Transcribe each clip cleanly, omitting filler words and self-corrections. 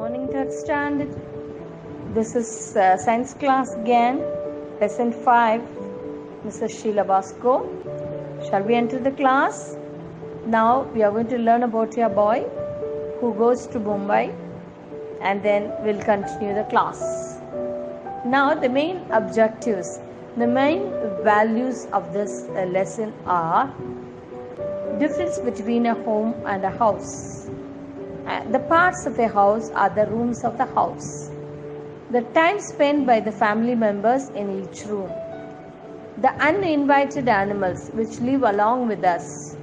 morning, third standard. This is science class again, lesson 5, Mrs. Sheila Basco. Shall we enter the class? Now we are going to learn about a boy who goes to Mumbai, and then we'll continue the class. Now the main objectives, the main values of this lesson are difference between a home and a house. The parts of a house are the rooms of the house. The time spent by the family members in each room. The uninvited animals which live along with us.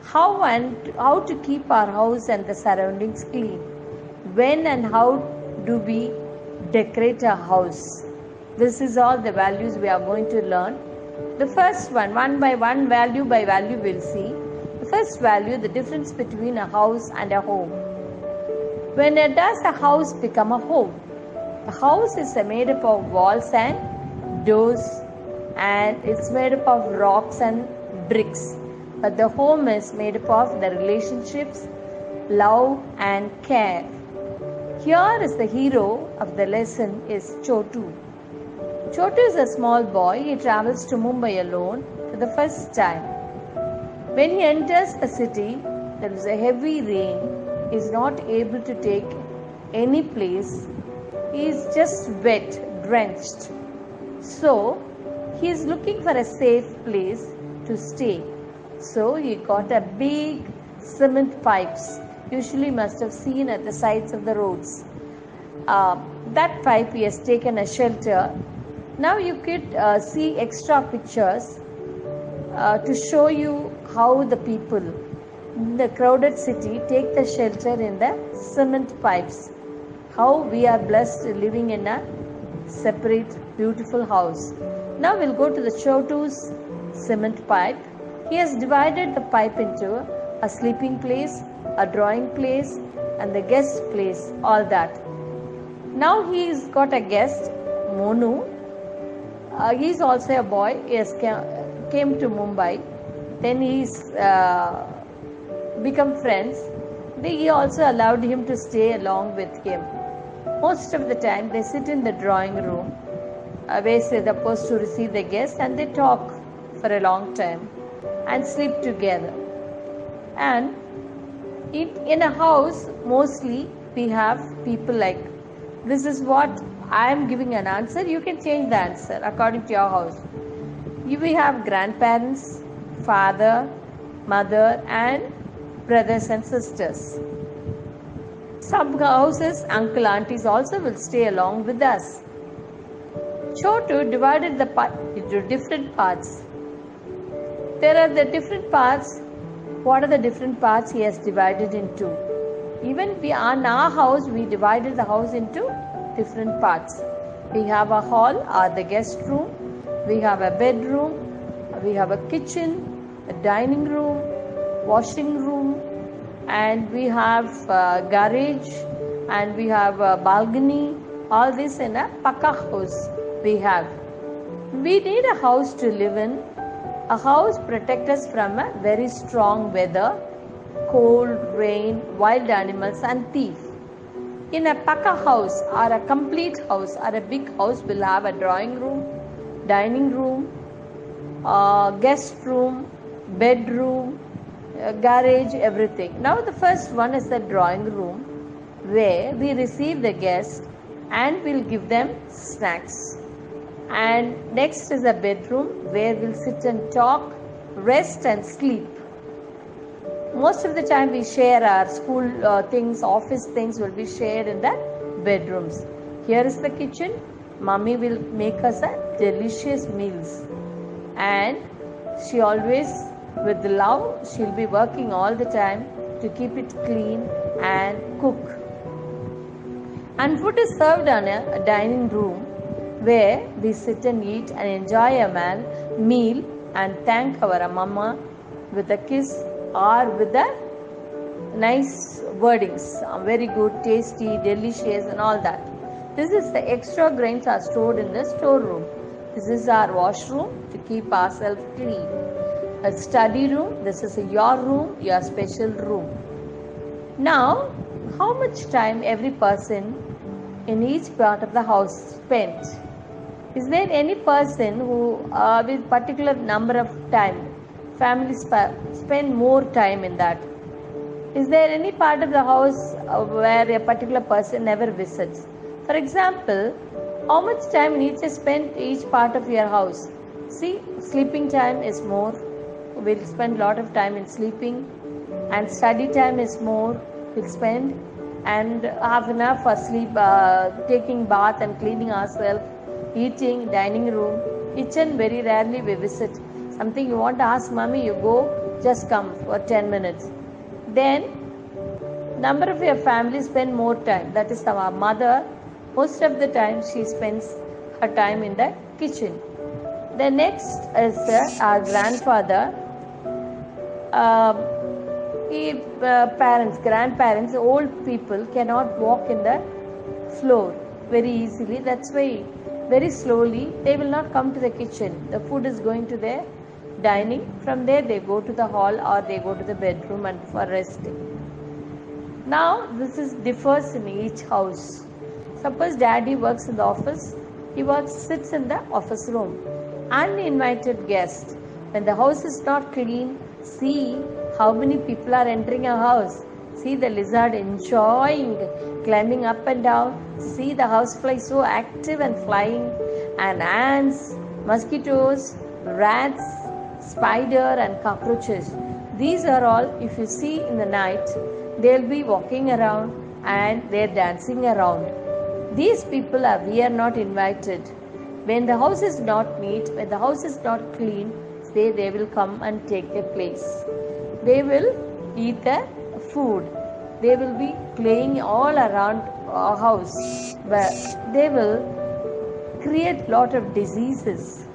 How to keep our house and the surroundings clean. When and how do we decorate a house. This is all the values we are going to learn. The first one by one, value by value, we'll see. The first value, the difference between a house and a home. When does a house become a home? A house is made up of walls and doors, and it's made up of rocks and bricks. But the home is made up of the relationships, love and care. Here is the hero of the lesson is Chotu. Chotu is a small boy. He travels to Mumbai alone for the first time. When he enters a city, there is a heavy rain. He is not able to take any place. He is just wet, drenched. So, he is looking for a safe place to stay. So, he got a big cement pipes. Usually must have seen at the sides of the roads. That pipe he has taken a shelter. Now you could see extra pictures to show you how the people in the crowded city take the shelter in the cement pipes. How we are blessed living in a separate beautiful house. Now we'll go to the Chotu's cement pipe. He has divided the pipe into a sleeping place, a drawing place and the guest place, all that. Now he's got a guest, Monu. He's also a boy. He has came to Mumbai. Then he's become friends. He also allowed him to stay along with him. Most of the time they sit in the drawing room where they're supposed to receive the guests, and they talk for a long time and sleep together. And in a house, mostly we have people like, this is what I am giving an answer. You can change the answer according to your house. We have grandparents, father, mother and brothers and sisters. Some houses, uncle, aunties also will stay along with us. Chotu divided the part into different parts. There are the different parts. What are the different parts he has divided into? Even in our house, we divided the house into different parts. We have a hall or the guest room. We have a bedroom. We have a kitchen, a dining room, washing room, and we have a garage, and we have a balcony. All this in a Paka house we have. We need a house to live in. A house protects us from a very strong weather, cold, rain, wild animals and thief. In a Paka house or a complete house or a big house will have a drawing room, dining room, guest room, bedroom, garage, everything. Now the first one is the drawing room where we receive the guests and we'll give them snacks. And next is a bedroom where we'll sit and talk, rest and sleep. Most of the time we share our school things, office things will be shared in the bedrooms. Here is the kitchen. Mummy will make us a delicious meals. And she always, with love, she'll be working all the time to keep it clean and cook. And food is served on a dining room where we sit and eat and enjoy a meal and thank our mama with a kiss or with a nice wordings. Very good, tasty, delicious and all that. This is the extra grains are stored in the storeroom. This is our washroom to keep ourselves clean. A study room, this is your room, your special room. Now how much time every person in each part of the house spent? Is there any person who with particular number of time families spend more time in that? Is there any part of the house where a particular person never visits? For example, how much time you need to spend each part of your house? See, sleeping time is more. We'll spend a lot of time in sleeping, and study time is more. We'll spend and half an hour for sleep, taking bath and cleaning ourselves, eating, dining room. Kitchen very rarely we visit. Something you want to ask mommy, you go, just come for 10 minutes. Then number of your family spend more time. That is our mother. Most of the time she spends her time in the kitchen. The next is our grandfather. Parents, grandparents, old people cannot walk in the floor very easily. That's why very slowly they will not come to the kitchen. The food is going to their dining. From there they go to the hall or they go to the bedroom and for resting. Now this differs in each house. Suppose daddy works in the office, he sits in the office room. Uninvited guest. When the house is not clean, see how many people are entering a house. See the lizard enjoying climbing up and down. See the housefly so active and flying, and ants, mosquitoes, rats, spider and cockroaches. These are all, if you see in the night, they'll be walking around and they're dancing around. These people we are not invited. When the house is not neat, when the house is not clean, they will come and take their place. They will eat the food. They will be playing all around our house. But they will create lot of diseases.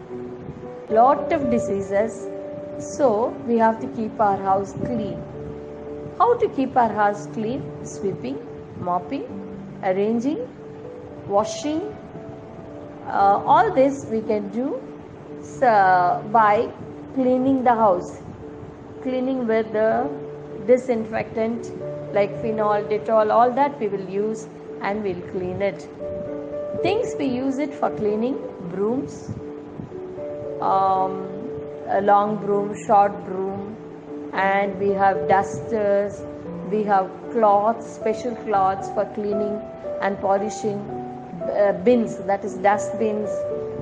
So we have to keep our house clean. How to keep our house clean? Sweeping, mopping, arranging, washing. All this we can do by cleaning the house. Cleaning with the disinfectant like phenol, Dettol, all that we will use and we'll clean it. Things we use it for cleaning: brooms, a long broom, short broom, and we have dusters, we have cloths, special cloths for cleaning and polishing, bins, that is dust bins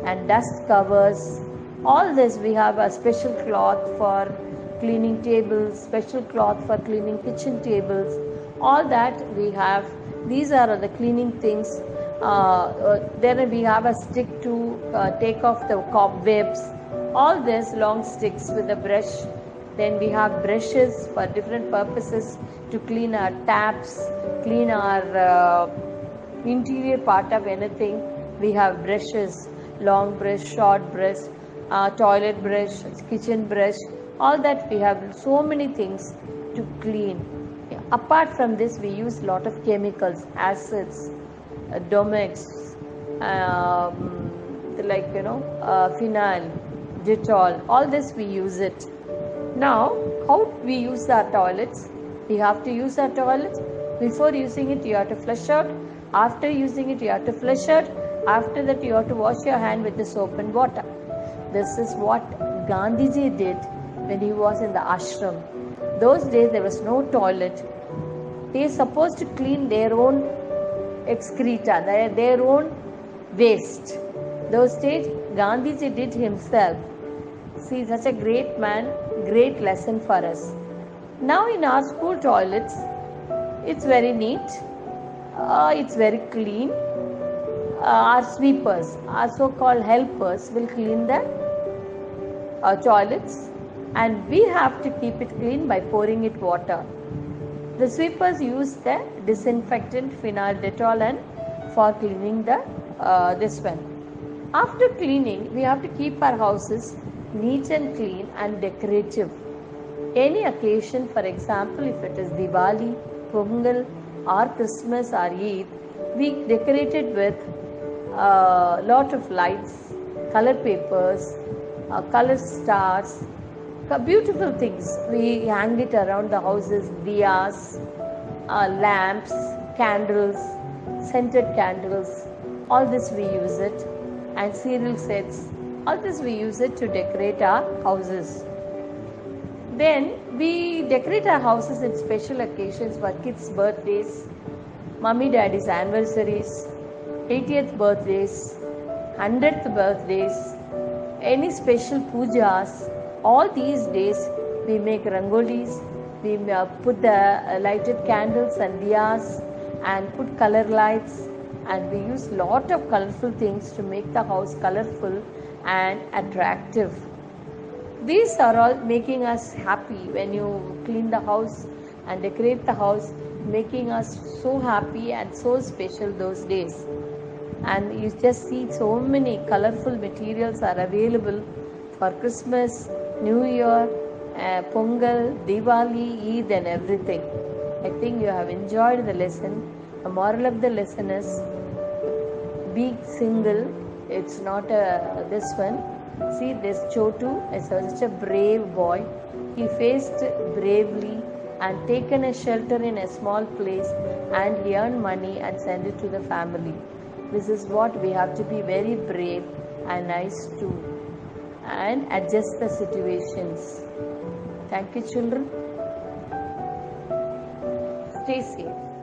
and dust covers. All this we have a special cloth for cleaning tables, special cloth for cleaning kitchen tables. All that we have. These are the cleaning things. Then we have a stick to take off the cobwebs. All this long sticks with a brush. Then we have brushes for different purposes to clean our taps, clean our interior part of anything. We have brushes, long brush, short brush, toilet brush, kitchen brush. All that we have so many things to clean. Apart from this, we use a lot of chemicals, acids, Domex, phenyl, Dettol. All this we use it. Now, how we use our toilets? We have to use our toilets. Before using it, you have to flush out. After using it, you have to flush out. After that, you have to wash your hand with the soap and water. This is what Gandhiji did when he was in the ashram. Those days there was no toilet. They are supposed to clean their own excreta, their own waste. Those days Gandhiji did himself. See, such a great man, great lesson for us. Now in our school toilets, it's very neat, it's very clean. Our sweepers, our so-called helpers will clean the toilets, and we have to keep it clean by pouring it water. The sweepers use the disinfectant phenyl, Dettol, and for cleaning this one. After cleaning, we have to keep our houses neat and clean and decorative. Any occasion, for example, if it is Diwali, Pongal, or Christmas or Eid, we decorate it with a lot of lights, color papers, color stars, beautiful things. We hang it around the houses, diyas, lamps, candles, scented candles, all this we use it, and cereal sets, all this we use it to decorate our houses. Then we decorate our houses in special occasions for kids' birthdays, mummy daddy's anniversaries, 80th birthdays, 100th birthdays, any special pujas. All these days we make rangolis, we put the lighted candles and diyas and put color lights, and we use lot of colorful things to make the house colorful and attractive. These are all making us happy. When you clean the house and decorate the house, making us so happy and so special those days. And you just see so many colorful materials are available for Christmas, New Year, Pongal, Diwali, Eid and everything. I think you have enjoyed the lesson. The moral of the lesson is be single. It's not this one. See, this Chotu is such a brave boy. He faced bravely and taken a shelter in a small place, and he earned money and sent it to the family. This is what we have to be, very brave and nice too, and adjust the situations. Thank you, children. Stay safe.